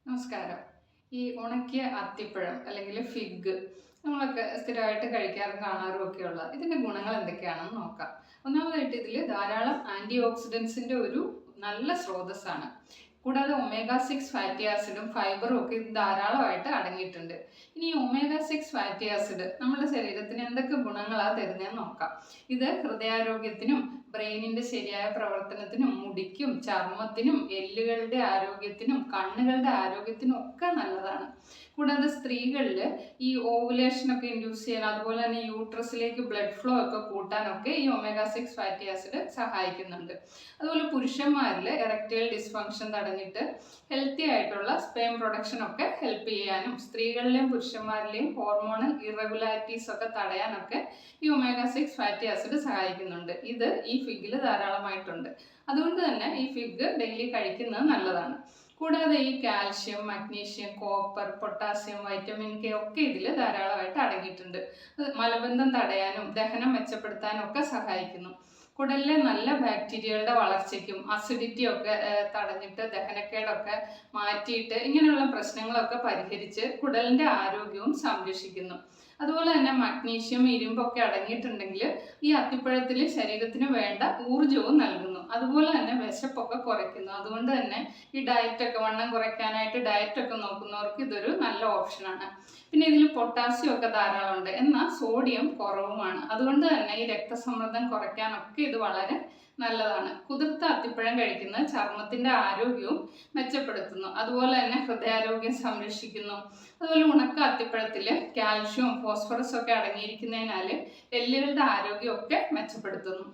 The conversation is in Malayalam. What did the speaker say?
നമസ്കാരം. ഈ ഉണക്കിയ അത്തിപ്പഴം അല്ലെങ്കിൽ ഫിഗ് നമ്മളൊക്കെ സ്ഥിരമായിട്ട് കഴിക്കാറും കാണാറും ഒക്കെയുള്ള ഇതിൻ്റെ ഗുണങ്ങൾ എന്തൊക്കെയാണെന്ന് നോക്കാം. ഒന്നാമതായിട്ട് ഇതിൽ ധാരാളം ആൻറ്റി ഓക്സിഡൻസിൻ്റെ ഒരു നല്ല സ്രോതസ്സാണ്. കൂടാതെ ഒമേഗ 6 ഫാറ്റി ആസിഡും ഫൈബറും ഒക്കെ ഇത് ധാരാളമായിട്ട് അടങ്ങിയിട്ടുണ്ട്. ഇനി ഈ ഒമേഗ 6 ഫാറ്റി ആസിഡ് നമ്മുടെ ശരീരത്തിന് എന്തൊക്കെ ഗുണങ്ങളാണ് തരുന്നതെന്ന് നോക്കാം. ഇത് ഹൃദയാരോഗ്യത്തിനും ബ്രെയിനിൻ്റെ ശരിയായ പ്രവർത്തനത്തിനും മുടിക്കും ചർമ്മത്തിനും എല്ലുകളുടെ ആരോഗ്യത്തിനും കണ്ണുകളുടെ ആരോഗ്യത്തിനും ഒക്കെ നല്ലതാണ്. കൂടാതെ സ്ത്രീകളിൽ ഈ ഓവുലേഷനൊക്കെ ഇൻഡ്യൂസ് ചെയ്യാൻ, അതുപോലെ തന്നെ യൂട്രസിലേക്ക് ബ്ലഡ് ഫ്ലോ ഒക്കെ കൂട്ടാനൊക്കെ ഈ ഒമേഗ 6 ഫാറ്റി ആസിഡ് സഹായിക്കുന്നുണ്ട്. അതുപോലെ പുരുഷന്മാരിൽ എറക്ടൈൽ ഡിസ്ഫങ്ഷൻ തടഞ്ഞിട്ട് ഹെൽത്തി ആയിട്ടുള്ള സ്പേം പ്രൊഡക്ഷൻ ഒക്കെ ഹെൽപ്പ് ചെയ്യാനും സ്ത്രീകളിലെയും പുരുഷന്മാരിലെയും ഹോർമോണൽ ഇറഗുലാരിറ്റീസ് ഒക്കെ തടയാനൊക്കെ ഈ ഒമേഗ 6 ഫാറ്റി ആസിഡ് സഹായിക്കുന്നുണ്ട്. ഇത് ഈ ഫിഗിൽ ധാരാളമായിട്ടുണ്ട്. അതുകൊണ്ട് തന്നെ ഈ ഫിഗ് ഡെയിലി കഴിക്കുന്നത് നല്ലതാണ്. കൂടാതെ ഈ calcium, magnesium, copper, potassium, vitamin K ഒക്കെ ഇതിൽ ധാരാളമായിട്ട് അടങ്ങിയിട്ടുണ്ട്. മലബന്ധം തടയാനും ദഹനം മെച്ചപ്പെടുത്താനും ഒക്കെ സഹായിക്കുന്നു. കുടലിലെ നല്ല ബാക്ടീരിയകളുടെ വളർച്ചയ്ക്കും അസിഡിറ്റി ഒക്കെ തടഞ്ഞിട്ട് ദഹനക്കേടൊക്കെ മാറ്റിയിട്ട് ഇങ്ങനെയുള്ള പ്രശ്നങ്ങളൊക്കെ പരിഹരിച്ച് കുടലിൻ്റെ ആരോഗ്യവും സംരക്ഷിക്കുന്നു. അതുപോലെ തന്നെ മഗ്നീഷ്യം, ഇരുമ്പൊക്കെ അടങ്ങിയിട്ടുണ്ടെങ്കിൽ ഈ അത്തിപ്പഴത്തിൽ ശരീരത്തിന് വേണ്ട ഊർജവും നൽകുന്നു. അതുപോലെ തന്നെ വിശപ്പൊക്കെ കുറയ്ക്കുന്നു. അതുകൊണ്ട് തന്നെ ഈ വണ്ണം കുറയ്ക്കാനായിട്ട് ഡയറ്റൊക്കെ നോക്കുന്നവർക്ക് ഇതൊരു നല്ല ഓപ്ഷനാണ്. പിന്നെ ഇതിൽ പൊട്ടാസ്യം ഒക്കെ ധാരാളമുണ്ട്, എന്നാൽ സോഡിയം കുറവുമാണ്. അതുകൊണ്ട് തന്നെ ഈ രക്തസമ്മർദ്ദം കുറയ്ക്കാനൊക്കെ ഇത് വളരെ നല്ലതാണ്. കുതിർത്ത അത്തിപ്പഴം കഴിക്കുന്നത് ചർമ്മത്തിൻ്റെ ആരോഗ്യവും മെച്ചപ്പെടുത്തുന്നു. അതുപോലെ തന്നെ ഹൃദയാരോഗ്യം സംരക്ഷിക്കുന്നു. അതുപോലെ ഉണക്ക അത്തിപ്പഴത്തിൽ കാൽഷ്യവും ഫോസ്ഫറസും ഒക്കെ അടങ്ങിയിരിക്കുന്നതിനാൽ എല്ലുകളുടെ ആരോഗ്യമൊക്കെ മെച്ചപ്പെടുത്തുന്നു.